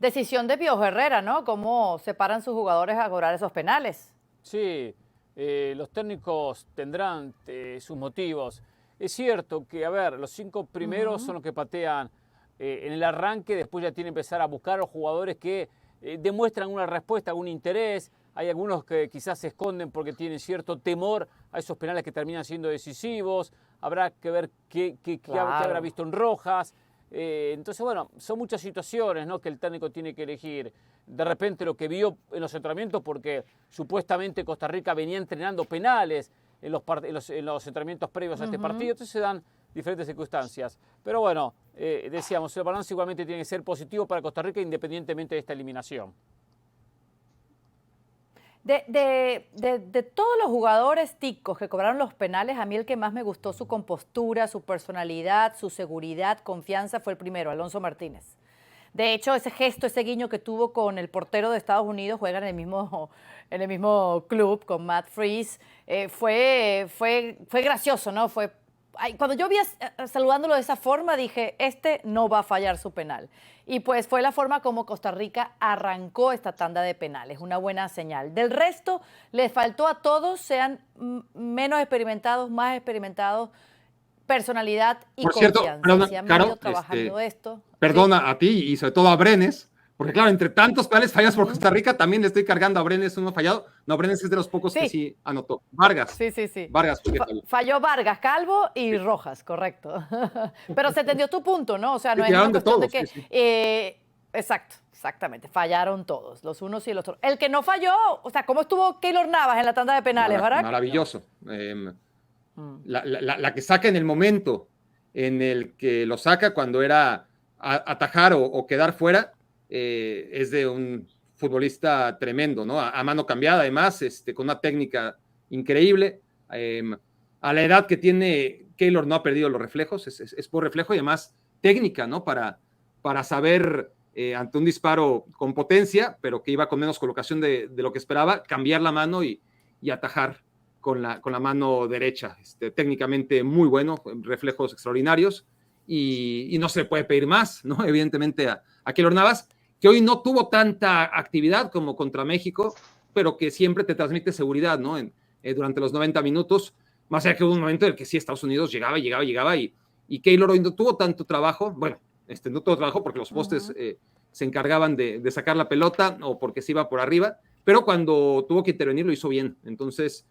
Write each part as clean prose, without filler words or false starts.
Decisión de Piojo Herrera, ¿no? Cómo separan sus jugadores a cobrar esos penales. Sí, los técnicos tendrán sus motivos. Es cierto que, a ver, los 5 primeros son los que patean en el arranque, después ya tienen que empezar a buscar a los jugadores que demuestran una respuesta, un interés. Hay algunos que quizás se esconden porque tienen cierto temor a esos penales que terminan siendo decisivos. Habrá que ver qué habrá visto en Rojas. Entonces, bueno, son muchas situaciones, ¿no?, que el técnico tiene que elegir. De repente lo que vio en los entrenamientos, porque supuestamente Costa Rica venía entrenando penales en los entrenamientos previos a este partido, entonces se dan diferentes circunstancias. Pero bueno, decíamos, el balance igualmente tiene que ser positivo para Costa Rica independientemente de esta eliminación. De todos los jugadores ticos que cobraron los penales, a mí el que más me gustó su compostura, su personalidad, su seguridad, confianza, fue el primero, Alonso Martínez. De hecho, ese gesto, ese guiño que tuvo con el portero de Estados Unidos, juega en el mismo club con Matt Freese, fue gracioso, ¿no? Cuando yo vi saludándolo de esa forma, dije, este no va a fallar su penal. Y pues fue la forma como Costa Rica arrancó esta tanda de penales, una buena señal. Del resto, les faltó a todos, sean menos experimentados, más experimentados, personalidad y Por cierto, confianza. perdona, Si han Caro, venido trabajando esto. perdona ¿sí? a ti y sobre todo a Brenes, porque claro, entre tantos penales fallados por Costa Rica, también le estoy cargando a Brenes uno fallado. No, Brenes es de los pocos que sí anotó. Vargas. Sí. Vargas. Falló Vargas, Calvo y Rojas, correcto. Pero se entendió tu punto, ¿no? O sea, no Sí, es una cuestión todos, de que... Exactamente. Fallaron todos, los unos y los otros. El que no falló, o sea, ¿cómo estuvo Keylor Navas en la tanda de penales, Barack? Maravilloso. La que saca en el momento en el que lo saca cuando era atajar o quedar fuera, es de un futbolista tremendo, ¿no? A mano cambiada, además, con una técnica increíble. A la edad que tiene Keylor no ha perdido los reflejos, es por reflejo y además técnica, ¿no? Para saber, ante un disparo con potencia, pero que iba con menos colocación de lo que esperaba, cambiar la mano y atajar con la mano derecha. Técnicamente muy bueno, reflejos extraordinarios y no se le puede pedir más, ¿no? Evidentemente a Keylor Navas, que hoy no tuvo tanta actividad como contra México, pero que siempre te transmite seguridad, ¿no? Durante los 90 minutos, más allá que hubo un momento en el que sí, Estados Unidos llegaba y Keylor hoy no tuvo tanto trabajo, bueno, no tuvo trabajo porque los postes se encargaban de sacar la pelota o porque se iba por arriba, pero cuando tuvo que intervenir lo hizo bien. Entonces,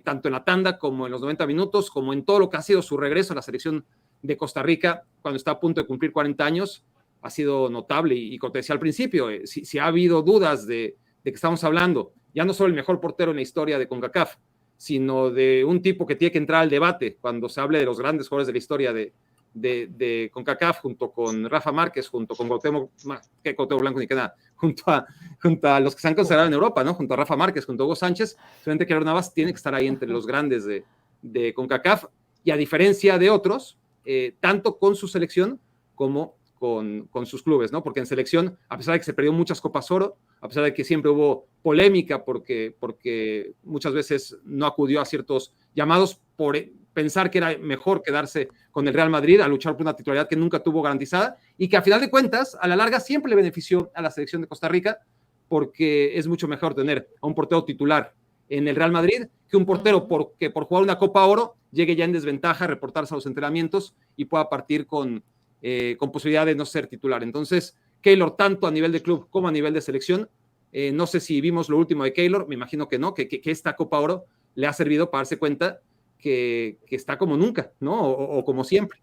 tanto en la tanda como en los 90 minutos, como en todo lo que ha sido su regreso a la selección de Costa Rica, cuando está a punto de cumplir 40 años, ha sido notable. Y como te decía al principio, si ha habido dudas de que estamos hablando, ya no solo el mejor portero en la historia de CONCACAF, sino de un tipo que tiene que entrar al debate cuando se hable de los grandes jugadores de la historia de CONCACAF, junto con Rafa Márquez, junto con Cuauhtémoc Blanco, ni que nada, junto a los que se han considerado en Europa, ¿no? Junto a Rafa Márquez, junto a Hugo Sánchez, solamente Keylor Navas tiene que estar ahí entre los grandes de CONCACAF, y a diferencia de otros, tanto con su selección como con sus clubes, ¿no? Porque en selección, a pesar de que se perdió muchas Copas Oro, a pesar de que siempre hubo polémica porque muchas veces no acudió a ciertos llamados por pensar que era mejor quedarse con el Real Madrid a luchar por una titularidad que nunca tuvo garantizada y que a final de cuentas, a la larga, siempre le benefició a la selección de Costa Rica, porque es mucho mejor tener a un portero titular en el Real Madrid que un portero que por jugar una Copa Oro llegue ya en desventaja, reportarse a los entrenamientos y pueda partir con posibilidad de no ser titular. Entonces, Keylor, tanto a nivel de club como a nivel de selección, no sé si vimos lo último de Keylor, me imagino que no, que esta Copa Oro le ha servido para darse cuenta que está como nunca, ¿no? O como siempre.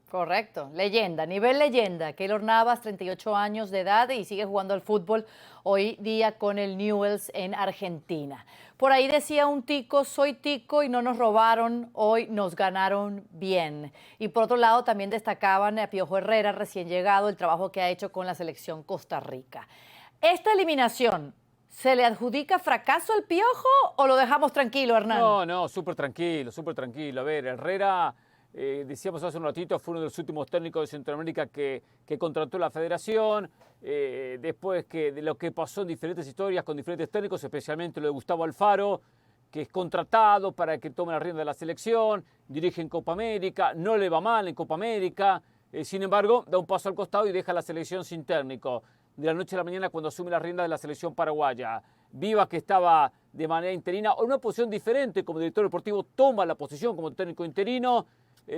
Correcto, leyenda, nivel leyenda. Keylor Navas, 38 años de edad y sigue jugando al fútbol hoy día con el Newell's en Argentina. Por ahí decía un tico, soy tico y no nos robaron, hoy nos ganaron bien. Y por otro lado también destacaban a Piojo Herrera, recién llegado, el trabajo que ha hecho con la selección Costa Rica. Esta eliminación, ¿se le adjudica fracaso al Piojo o lo dejamos tranquilo, Hernán? No, súper tranquilo, súper tranquilo. A ver, Herrera, decíamos hace un ratito, fue uno de los últimos técnicos de Centroamérica que contrató la federación. Después de lo que pasó en diferentes historias con diferentes técnicos, especialmente lo de Gustavo Alfaro, que es contratado para que tome la rienda de la selección, dirige en Copa América, no le va mal en Copa América. Sin embargo, da un paso al costado y deja la selección sin técnico. De la noche a la mañana, cuando asume la rienda de la selección paraguaya. Vivas, que estaba de manera interina o en una posición diferente como director deportivo, toma la posición como técnico interino,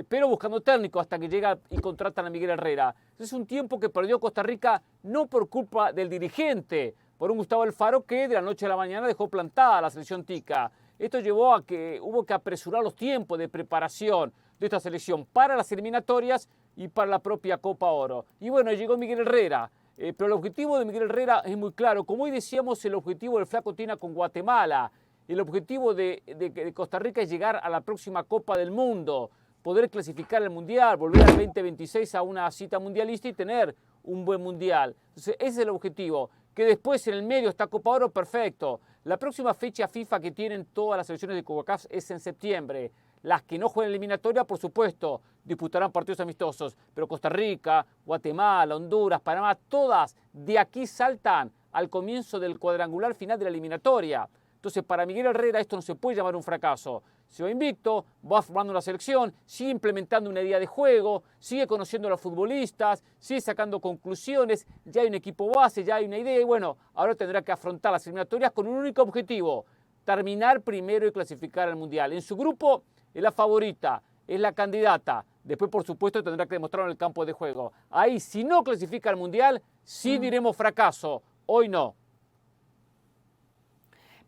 pero buscando técnico hasta que llega y contratan a Miguel Herrera. Es un tiempo que perdió Costa Rica no por culpa del dirigente, por un Gustavo Alfaro que de la noche a la mañana dejó plantada a la selección tica. Esto llevó a que hubo que apresurar los tiempos de preparación de esta selección para las eliminatorias y para la propia Copa Oro. Y bueno, llegó Miguel Herrera. Pero el objetivo de Miguel Herrera es muy claro. Como hoy decíamos, el objetivo del Flaco Tena con Guatemala, el objetivo de Costa Rica es llegar a la próxima Copa del Mundo, poder clasificar al Mundial, volver al 2026 a una cita mundialista y tener un buen Mundial. Entonces, ese es el objetivo. Que después en el medio está Copa Oro, perfecto. La próxima fecha FIFA que tienen todas las selecciones de CONCACAF es en septiembre. Las que no jueguen eliminatoria, por supuesto, disputarán partidos amistosos. Pero Costa Rica, Guatemala, Honduras, Panamá, todas de aquí saltan al comienzo del cuadrangular final de la eliminatoria. Entonces, para Miguel Herrera esto no se puede llamar un fracaso. Se va invicto, va formando una selección, sigue implementando una idea de juego, sigue conociendo a los futbolistas, sigue sacando conclusiones, ya hay un equipo base, ya hay una idea y bueno, ahora tendrá que afrontar las eliminatorias con un único objetivo, terminar primero y clasificar al Mundial. En su grupo es la favorita, es la candidata. Después, por supuesto, tendrá que demostrarlo en el campo de juego. Ahí, si no clasifica al Mundial, sí diremos fracaso. Hoy no.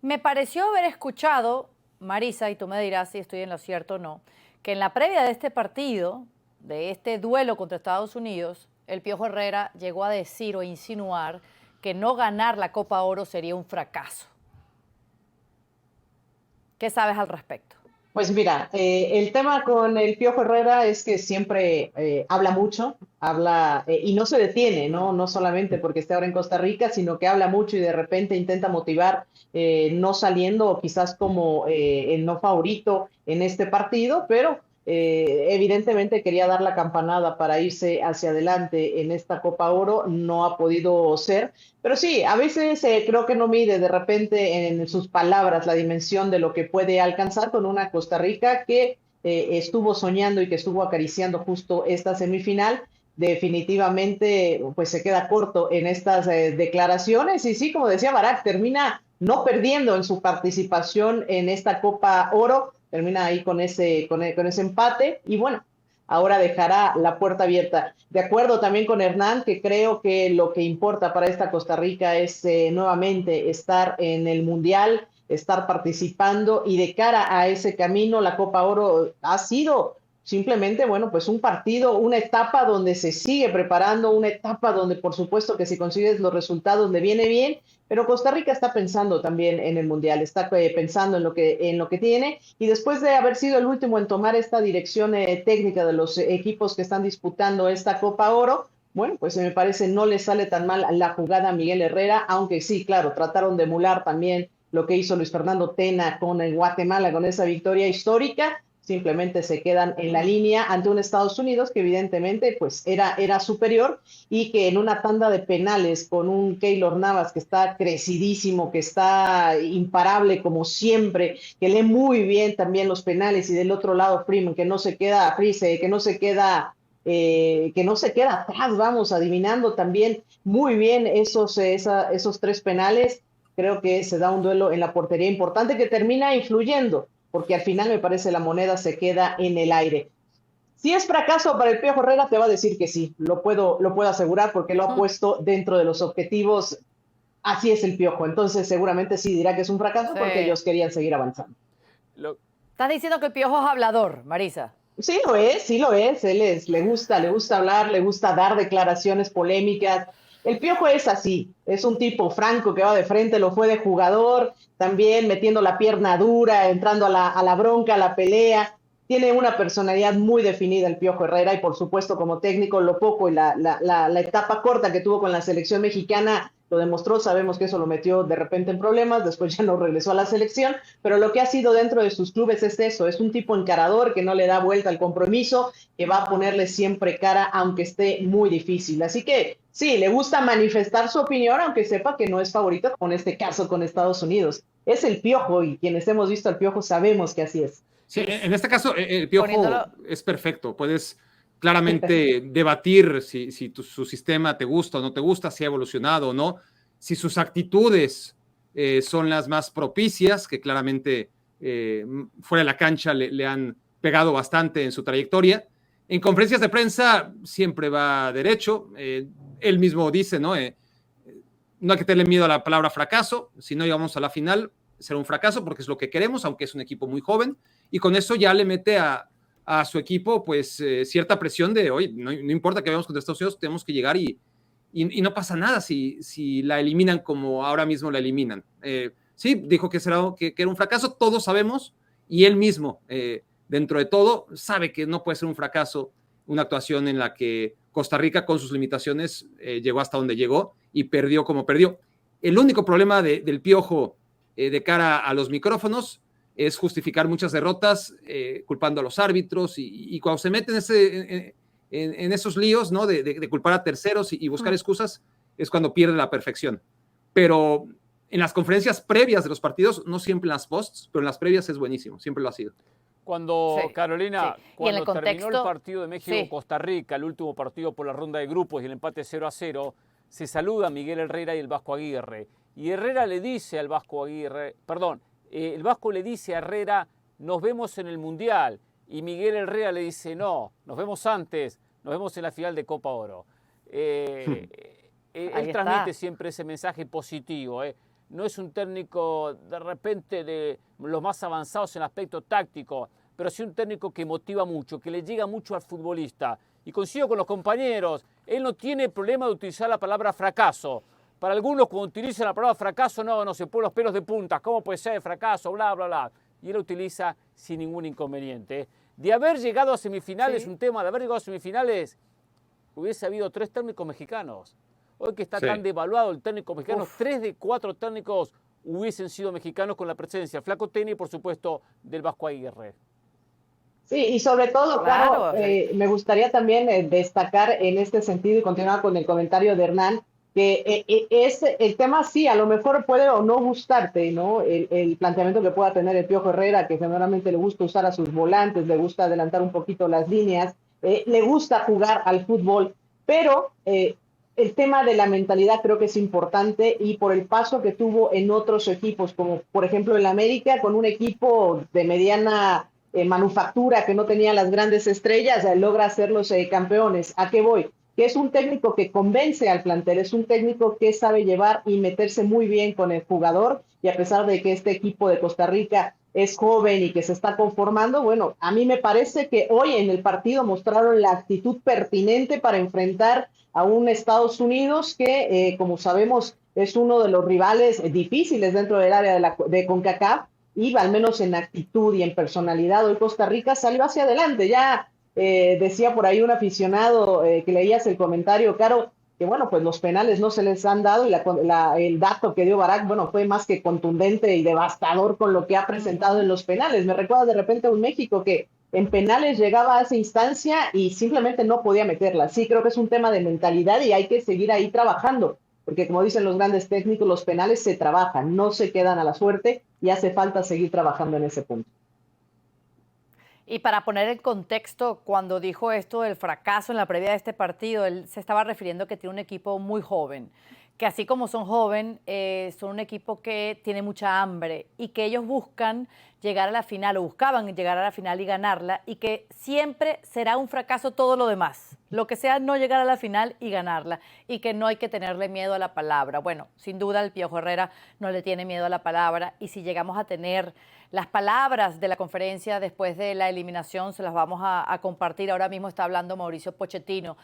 Me pareció haber escuchado, Marisa, y tú me dirás si estoy en lo cierto o no, que en la previa de este partido, de este duelo contra Estados Unidos, el Piojo Herrera llegó a decir o insinuar que no ganar la Copa Oro sería un fracaso. ¿Qué sabes al respecto? Pues mira, el tema con el Piojo Herrera es que siempre habla mucho, habla y no se detiene, ¿no? No solamente porque esté ahora en Costa Rica, sino que habla mucho y de repente intenta motivar, no saliendo o quizás como el no favorito en este partido, pero evidentemente quería dar la campanada para irse hacia adelante en esta Copa Oro, no ha podido ser, pero sí, a veces creo que no mide de repente en sus palabras la dimensión de lo que puede alcanzar con una Costa Rica que estuvo soñando y que estuvo acariciando justo esta semifinal. Definitivamente pues se queda corto en estas declaraciones y sí, como decía Barak, termina no perdiendo en su participación en esta Copa Oro, termina ahí con ese empate y bueno, ahora dejará la puerta abierta. De acuerdo también con Hernán, que creo que lo que importa para esta Costa Rica es nuevamente estar en el Mundial, estar participando y de cara a ese camino, la Copa Oro ha sido simplemente, bueno, pues un partido, una etapa donde se sigue preparando, una etapa donde por supuesto que si consigues los resultados le viene bien, pero Costa Rica está pensando también en el Mundial, está pensando en lo que tiene y después de haber sido el último en tomar esta dirección técnica de los equipos que están disputando esta Copa Oro, bueno, pues me parece no le sale tan mal la jugada a Miguel Herrera, aunque sí, claro, trataron de emular también lo que hizo Luis Fernando Tena con el Guatemala, con esa victoria histórica, simplemente se quedan en la línea ante un Estados Unidos que evidentemente pues era superior y que en una tanda de penales con un Keylor Navas que está crecidísimo, que está imparable como siempre, que lee muy bien también los penales y del otro lado Freeman que no se queda atrás, vamos, adivinando también muy bien esos tres penales. Creo que se da un duelo en la portería importante que termina influyendo, porque al final me parece la moneda se queda en el aire. Si es fracaso para el Piojo Herrera, te va a decir que sí, lo puedo asegurar porque lo ha puesto dentro de los objetivos, así es el Piojo, entonces seguramente sí dirá que es un fracaso porque ellos querían seguir avanzando. Estás diciendo que el Piojo es hablador, Marisa. Sí lo es, le gusta hablar, le gusta dar declaraciones polémicas. El Piojo es así, es un tipo franco que va de frente, lo fue de jugador, también metiendo la pierna dura, entrando a la bronca, a la pelea. Tiene una personalidad muy definida el Piojo Herrera y por supuesto como técnico lo poco y la etapa corta que tuvo con la selección mexicana lo demostró, sabemos que eso lo metió de repente en problemas, después ya no regresó a la selección, pero lo que ha sido dentro de sus clubes es eso, es un tipo encarador que no le da vuelta al compromiso, que va a ponerle siempre cara aunque esté muy difícil, así que sí, le gusta manifestar su opinión aunque sepa que no es favorito, como en este caso con Estados Unidos, es el Piojo y quienes hemos visto al Piojo sabemos que así es. Sí, en este caso el Piojo es perfecto, puedes claramente debatir si su sistema te gusta o no te gusta, si ha evolucionado o no, si sus actitudes son las más propicias, que claramente fuera de la cancha le han pegado bastante en su trayectoria. En conferencias de prensa siempre va derecho. Él mismo dice, ¿no? No hay que tenerle miedo a la palabra fracaso. Si no llegamos a la final, será un fracaso porque es lo que queremos, aunque es un equipo muy joven. Y con eso ya le mete a su equipo pues cierta presión de, oye, no importa que vayamos contra Estados Unidos, tenemos que llegar y no pasa nada si la eliminan como ahora mismo la eliminan. Sí, dijo que era un fracaso, todos sabemos, y él mismo, dentro de todo, sabe que no puede ser un fracaso una actuación en la que Costa Rica, con sus limitaciones, llegó hasta donde llegó y perdió como perdió. El único problema del Piojo de cara a los micrófonos es justificar muchas derrotas, culpando a los árbitros, y cuando se mete en esos líos, ¿no? De culpar a terceros y buscar excusas, es cuando pierde la perfección. Pero en las conferencias previas de los partidos, no siempre en las posts, pero en las previas es buenísimo, siempre lo ha sido. Cuando, sí, Carolina, sí. Cuando terminó el partido de México-Costa Rica, el último partido por la ronda de grupos y el empate 0-0, se saluda a Miguel Herrera y el Vasco Aguirre. Y Herrera le dice al Vasco Aguirre, el Vasco le dice a Herrera, nos vemos en el Mundial. Y Miguel Herrera le dice, no, nos vemos antes, nos vemos en la final de Copa Oro. Él transmite siempre ese mensaje positivo. No es un técnico de repente de los más avanzados en el aspecto táctico, pero sí un técnico que motiva mucho, que le llega mucho al futbolista. Y coincido con los compañeros, él no tiene problema de utilizar la palabra fracaso. Para algunos, cuando utilizan la palabra fracaso, no se ponen los pelos de punta. ¿Cómo puede ser fracaso? Bla, bla, bla. Y él lo utiliza sin ningún inconveniente. De haber llegado a semifinales, sí, un tema de haber llegado a semifinales, hubiese habido 3 técnicos mexicanos. Hoy que está tan devaluado el técnico mexicano, 3 de 4 técnicos hubiesen sido mexicanos con la presencia Flaco Tena y, por supuesto, del Vasco Aguirre. Sí, y sobre todo, claro, me gustaría también destacar en este sentido y continuar con el comentario de Hernán, que es el tema, sí, a lo mejor puede o no gustarte, ¿no? El planteamiento que pueda tener el Piojo Herrera, que generalmente le gusta usar a sus volantes, le gusta adelantar un poquito las líneas, le gusta jugar al fútbol, pero el tema de la mentalidad creo que es importante, y por el paso que tuvo en otros equipos, como por ejemplo el América, con un equipo de mediana manufactura que no tenía las grandes estrellas, logra hacerlos campeones. ¿A qué voy? Que es un técnico que convence al plantel, es un técnico que sabe llevar y meterse muy bien con el jugador, y a pesar de que este equipo de Costa Rica es joven y que se está conformando, bueno, a mí me parece que hoy en el partido mostraron la actitud pertinente para enfrentar a un Estados Unidos que, como sabemos, es uno de los rivales difíciles dentro del área de CONCACAF, y al menos en actitud y en personalidad, hoy Costa Rica salió hacia adelante. Ya decía por ahí un aficionado que leías el comentario, Caro, que bueno, pues los penales no se les han dado, y el dato que dio Barak, bueno, fue más que contundente y devastador con lo que ha presentado en los penales. Me recuerda de repente a un México que en penales llegaba a esa instancia y simplemente no podía meterla. Sí, creo que es un tema de mentalidad y hay que seguir ahí trabajando, porque como dicen los grandes técnicos, los penales se trabajan, no se quedan a la suerte, y hace falta seguir trabajando en ese punto. Y para poner en contexto, cuando dijo esto del fracaso en la previa de este partido, él se estaba refiriendo que tiene un equipo muy joven, que así como son joven, son un equipo que tiene mucha hambre y que ellos buscan llegar a la final, o buscaban llegar a la final y ganarla, y que siempre será un fracaso todo lo demás, lo que sea no llegar a la final y ganarla, y que no hay que tenerle miedo a la palabra. Bueno, sin duda el Piojo Herrera no le tiene miedo a la palabra, y si llegamos a tener las palabras de la conferencia después de la eliminación, se las vamos a compartir. Ahora mismo está hablando Mauricio Pochettino.